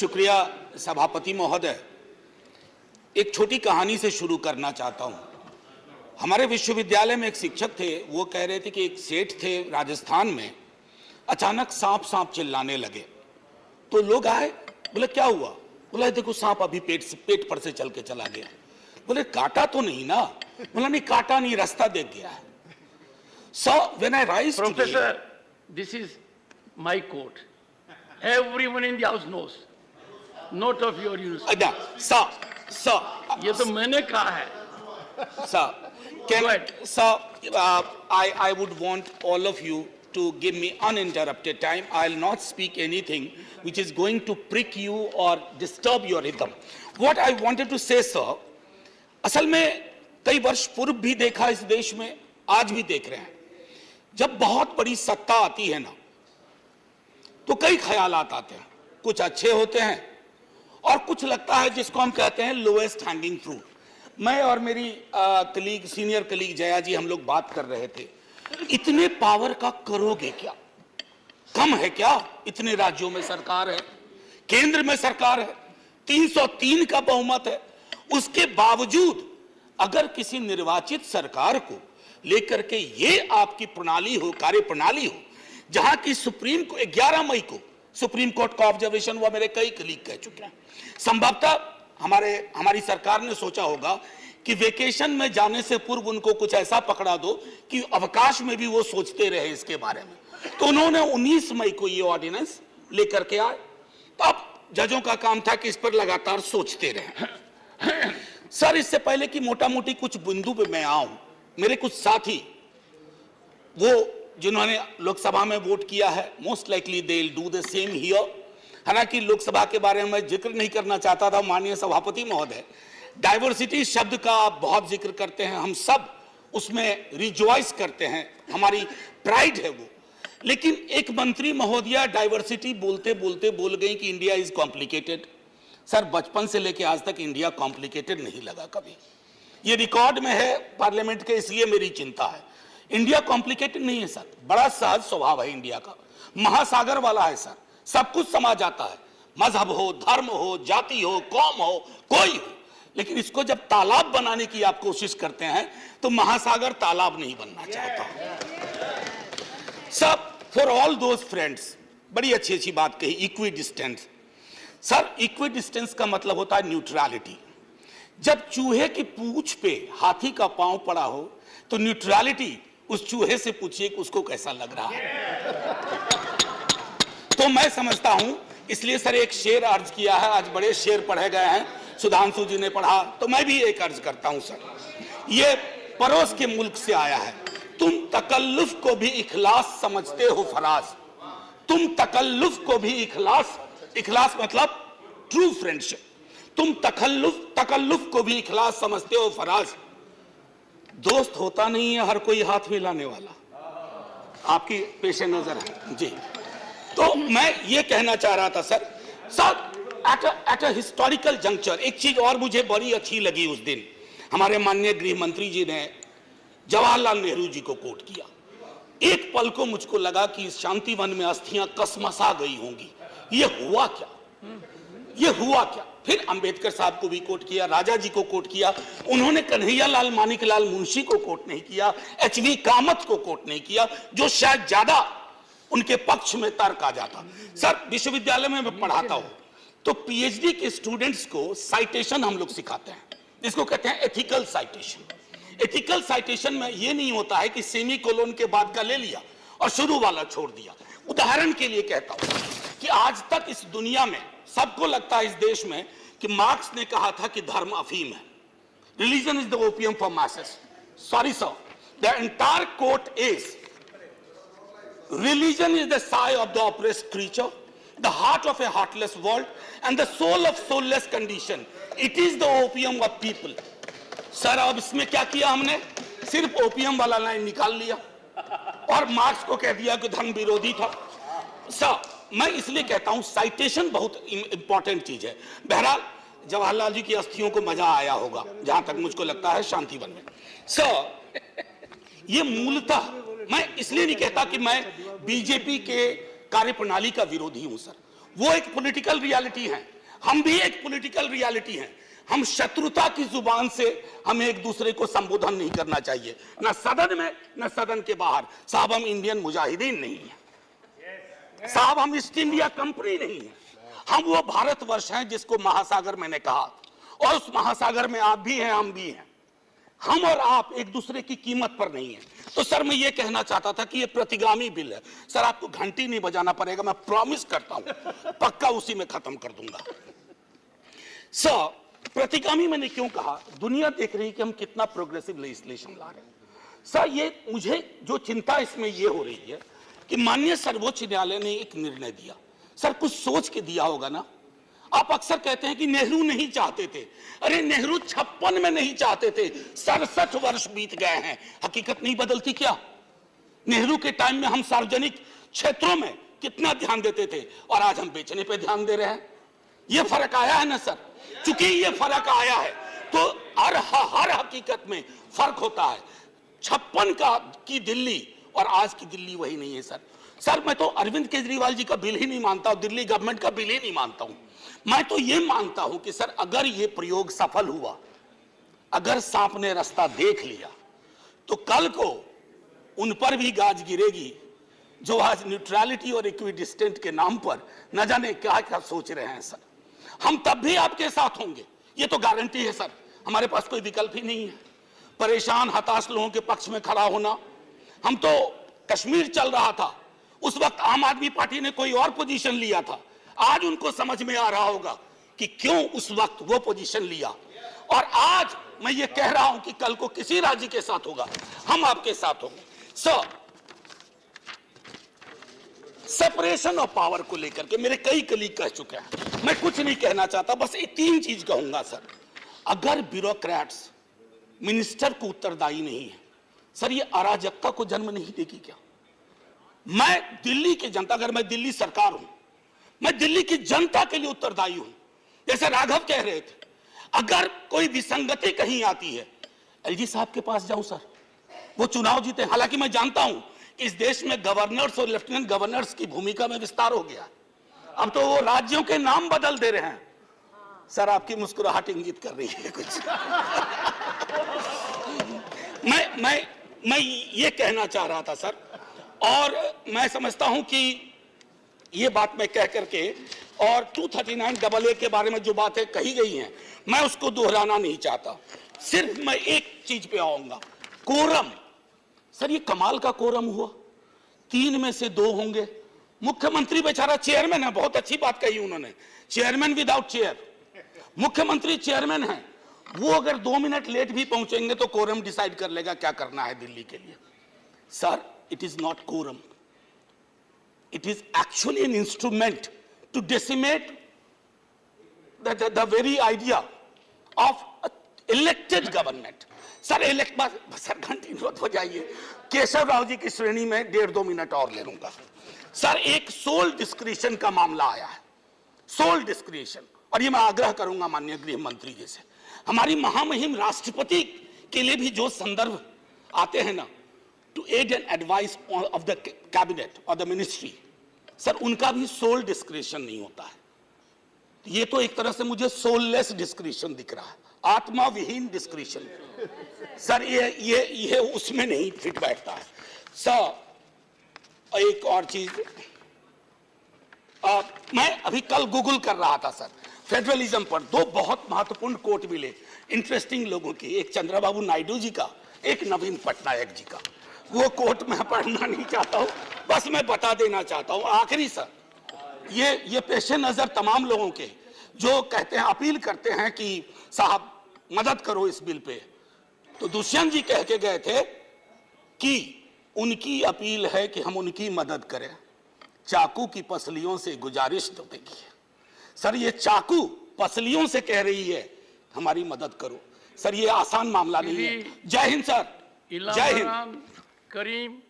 शुक्रिया सभापति महोदय। एक छोटी कहानी से शुरू करना चाहता हूं। हमारे विश्वविद्यालय में एक शिक्षक थे, वो कह रहे थे कि एक सेठ थे राजस्थान में, अचानक सांप सांप चिल्लाने लगे। तो लोग आए, बोले क्या हुआ? बोला देखो सांप अभी पेट पर से चल के चला गया। बोले काटा तो नहीं ना? बोला नहीं काटा नहीं, रास्ता देख गया है। So when I rise Professor, today, this is my quote. Everyone in the house knows. Note of your university. sir, ये तो मैंने कहा है. sir, Go ahead. sir, I would want all of you to give me uninterrupted time. I'll not speak anything which is going to prick you or disturb your rhythm. What I wanted to say, sir, असल में कई वर्ष पूर्व भी देखा इस देश में, आज भी देख रहे हैं। जब बहुत बड़ी सत्ता आती है ना, तो कई ख्यालात आते हैं। कुछ अच्छे होते हैं और कुछ लगता है जिसको हम कहते हैं लोएस्ट हैंगिंग फ्रूट। मैं और मेरी सीनियर कलीग जया जी, हम लोग बात कर रहे थे, इतने पावर का करोगे क्या? कम है क्या? इतने राज्यों में सरकार है, केंद्र में सरकार है, 303 का बहुमत है। उसके बावजूद अगर किसी निर्वाचित सरकार को लेकर के ये आपकी प्रणाली हो, कार्य प्रणाली हो, जहां की सुप्रीम को 11 मई को सुप्रीम कोर्ट का ऑब्जर्वेशन हुआ, मेरे कई कलीग कह चुके हैं। संभवतः हमारी सरकार ने सोचा होगा कि वेकेशन में जाने से पूर्व उनको कुछ ऐसा पकड़ा दो कि अवकाश में भी वो सोचते रहे इसके बारे में। तो उन्होंने 19 मई को ये ऑर्डिनेंस लेकर के आए। तो अब जजों का काम था कि इस पर लगातार सोचते रहे। सर, इससे पहले कि मोटा मोटी कुछ बिंदु पे मैं आऊं, मेरे कुछ साथी वो जिन्होंने लोकसभा में वोट किया है, most likely they will do the same here. हालांकि लोकसभा के बारे में जिक्र नहीं करना चाहता था माननीय सभापति महोदय। डाइवर्सिटी शब्द का आप बहुत जिक्र करते हैं, हम सब उसमें रिजॉइस करते हैं, हमारी प्राइड है वो। लेकिन एक मंत्री महोदया डाइवर्सिटी बोलते बोलते बोल गई कि इंडिया इज कॉम्प्लिकेटेड। सर, बचपन से लेकर आज तक इंडिया कॉम्प्लिकेटेड नहीं लगा कभी। ये रिकॉर्ड में है पार्लियामेंट के, इसलिए मेरी चिंता है। इंडिया कॉम्प्लिकेटेड नहीं है सर, बड़ा सहज स्वभाव है इंडिया का, महासागर वाला है सर, सब कुछ समा जाता है, मजहब हो, धर्म हो, जाति हो, कौम हो, कोई हो। लेकिन इसको जब तालाब बनाने की आप कोशिश करते हैं तो महासागर तालाब नहीं बनना चाहता। सब फॉर ऑल दोज फ्रेंड्स, बड़ी अच्छी अच्छी बात कही, equi distance. Sir, equi distance का मतलब होता है न्यूट्रलिटी। जब चूहे की पूंछ पे हाथी का पांव पड़ा हो तो न्यूट्रलिटी उस चूहे से पूछिए कि उसको कैसा लग रहा है। तो मैं समझता हूं, इसलिए सर एक शेर अर्ज किया है। आज बड़े शेर पढ़े गए हैं, सुधांशु जी ने पढ़ा, तो मैं भी एक अर्ज करता हूं सर। ये पड़ोस के मुल्क से आया है। तुम तकल्लुफ को भी इखलास समझते हो फराज, तुम तकल्लुफ को भी इखलास मतलब ट्रू फ्रेंडशिप, तुम तकल्लुफ को भी इखलास समझते हो फराज। दोस्त होता नहीं है हर कोई हाथ मिलाने वाला, आपकी पेशे नजर है जी। तो मैं ये कहना चाह रहा था sir, at a historical juncture एक चीज और मुझे बड़ी अच्छी लगी। उस दिन हमारे माननीय गृह मंत्री जी ने जवाहरलाल नेहरू जी को कोट किया। एक पल को मुझको लगा कि इस शांतिवन में अस्थियां कसमसा गई होंगी। ये हुआ क्या? ये हुआ क्या? फिर अंबेडकर साहब को भी कोट किया, राजा जी को कोट किया, उन्होंने कन्हैयालाल मानिकलाल मुंशी को कोट नहीं किया, एचवी कामत को कोट नहीं किया, जो शायद ज्यादा उनके पक्ष में तर्क आ जाता। सर, विश्वविद्यालय में मैं पढ़ाता हूं तो पीएचडी के स्टूडेंट्स को साइटेशन हम लोग सिखाते हैं, जिसको कहते हैं एथिकल साइटेशन। एथिकल साइटेशन में यह नहीं होता है कि सेमी कोलोन के बाद का ले लिया और शुरू वाला छोड़ दिया। उदाहरण के लिए कहता हूं कि आज तक इस दुनिया में सबको लगता है इस देश में कि मार्क्स ने कहा था कि धर्म अफीम है, religion is the opium for masses. Sorry sir, the entire quote is religion is the sigh of the oppressed creature, the heart of a heartless world, and the soul of soulless condition. It is the opium of people. Sir, अब इसमें क्या किया हमने? सिर्फ opium वाला line निकाल लिया और मार्क्स को कह दिया कि धर्म विरोधी था। सर, मैं इसलिए कहता हूं साइटेशन बहुत इंपॉर्टेंट चीज है। बहरहाल जवाहरलाल जी की अस्थियों को मजा आया होगा, जहां तक मुझको लगता है शांतिवन में। सर, ये मूलतः मैं इसलिए नहीं कहता कि मैं बीजेपी के कार्यप्रणाली का विरोधी हूं सर, वो एक पॉलिटिकल रियलिटी है, हम भी एक पॉलिटिकल रियलिटी हैं। हम शत्रुता की जुबान से हमें एक दूसरे को संबोधन नहीं करना चाहिए, न सदन में न सदन के बाहर। साहब हम इंडियन मुजाहिदीन नहीं है साहब, हम ईस्ट इंडिया कंपनी नहीं है, हम वो भारतवर्ष हैं जिसको महासागर मैंने कहा, और उस महासागर में आप भी हैं, हम भी हैं। हम और आप एक दूसरे की कीमत पर नहीं है। तो सर मैं ये कहना चाहता था कि ये प्रतिगामी बिल है। सर आपको घंटी नहीं बजाना पड़ेगा, मैं प्रॉमिस करता हूं, पक्का उसी में खत्म कर दूंगा। सर प्रतिगामी मैंने क्यों कहा, दुनिया देख रही है कि हम कितना प्रोग्रेसिव लेजिस्लेशन ला रहे हैं। सर ये मुझे जो चिंता इसमें ये हो रही है कि माननीय सर्वोच्च न्यायालय ने एक निर्णय दिया, सर कुछ सोच के दिया होगा ना। आप अक्सर कहते हैं कि नेहरू नहीं चाहते थे, अरे नेहरू 56 में नहीं चाहते थे, 67 वर्ष बीत गए हैं, हकीकत नहीं बदलती क्या। नेहरू के टाइम में हम सार्वजनिक क्षेत्रों में कितना ध्यान देते थे और आज हम बेचने पे ध्यान दे रहे हैं। ये फर्क आया है ना सर। चूंकि ये फर्क आया है तो हर हकीकत में फर्क होता है। 56 की दिल्ली और आज की दिल्ली वही नहीं है सर। सर मैं तो अरविंद केजरीवाल जी का बिल ही नहीं मानता हूं, दिल्ली गवर्नमेंट का बिल ही नहीं मानता हूं। मैं तो ये मानता हूं कि सर अगर ये प्रयोग सफल हुआ, अगर सांप ने रास्ता देख लिया, तो कल को उन पर भी गाज गिरेगी जो आज न्यूट्रलिटी और इक्विडिस्टेंट के नाम पर न जाने क्या क्या सोच रहे हैं। सर हम तब भी आपके साथ होंगे, ये तो गारंटी है सर, हमारे पास कोई विकल्प ही नहीं है। परेशान हताश लोगों के पक्ष में खड़ा होना। हम तो कश्मीर चल रहा था, उस वक्त आम आदमी पार्टी ने कोई और पोजीशन लिया था, आज उनको समझ में आ रहा होगा कि क्यों उस वक्त वो पोजीशन लिया। और आज मैं ये कह रहा हूं कि कल को किसी राज्य के साथ होगा, हम आपके साथ होंगे। सर सेपरेशन ऑफ पावर को लेकर के मेरे कई कलीग कह चुके हैं, मैं कुछ नहीं कहना चाहता, बस ये 3 चीज कहूंगा सर। अगर ब्यूरोक्रेट्स मिनिस्टर को उत्तरदायी नहीं है, सर ये अराजकता को जन्म नहीं देगी क्या। मैं दिल्ली की जनता, अगर मैं दिल्ली सरकार हूं, मैं दिल्ली की जनता के लिए उत्तरदायी हूं। जैसे राघव कह रहे थे, अगर कोई विसंगति कहीं आती है, एलजी साहब के पास जाऊं सर, वो चुनाव जीते। हालांकि मैं जानता हूं कि इस देश में गवर्नर्स और लेफ्टिनेंट गवर्नर्स की भूमिका में विस्तार हो गया, अब तो वो राज्यों के नाम बदल दे रहे हैं। सर आपकी मुस्कुराहट इंगित कर रही है कुछ। मैं ये कहना चाह रहा था सर, और मैं समझता हूं कि ये बात मैं कह करके, और 239AA के बारे में जो बातें कही गई हैं मैं उसको दोहराना नहीं चाहता। सिर्फ मैं एक चीज पे आऊंगा, कोरम। सर ये कमाल का कोरम हुआ, 3 में से 2 होंगे। मुख्यमंत्री बेचारा चेयरमैन है, बहुत अच्छी बात कही उन्होंने, चेयरमैन विदाउट चेयर। मुख्यमंत्री चेयरमैन है, वो अगर 2 मिनट लेट भी पहुंचेंगे तो कोरम डिसाइड कर लेगा क्या करना है दिल्ली के लिए। Sir it is not quorum, it is actually an instrument to decimate the very idea of elected government. Sir sir घंटी मत हो जाइए, केशव राव जी की श्रेणी में 1.5-2 मिनट और ले लूंगा। सर एक सोल डिस्क्रिशन का मामला आया है, सोल डिस्क्रिशन, और ये मैं आग्रह करूंगा माननीय गृह मंत्री जी से, हमारी महामहिम राष्ट्रपति के लिए भी जो संदर्भ आते हैं ना, to aid and advice of the cabinet और द मिनिस्ट्री, सर उनका भी सोल डिस्क्रिशन नहीं होता है। ये तो एक तरह से मुझे सोललेस डिस्क्रिशन दिख रहा है, आत्मा विहीन डिस्क्रिशन। सर ये उसमें नहीं फिट बैठता है। सर एक और चीज, मैं अभी कल गूगल कर रहा था सर, फेडरलिज्म पर 2 बहुत महत्वपूर्ण कोट मिले इंटरेस्टिंग लोगों की, एक चंद्रबाबू नायडू जी का, एक नवीन पटनायक जी का। वो कोट मैं पढ़ना नहीं चाहता हूं, बस मैं बता देना चाहता हूं। आखिरी सर, ये पेशे नजर तमाम लोगों के जो कहते हैं, अपील करते हैं कि साहब मदद करो इस बिल पे, तो दुष्यंत जी कह के गए थे कि उनकी अपील है कि हम उनकी मदद करें, चाकू की पसलियों से गुजारिश तो देखिए। सर ये चाकू पसलियों से कह रही है हमारी मदद करो। सर ये आसान मामला नहीं है। जय हिंद सर, जय हिंद। करीम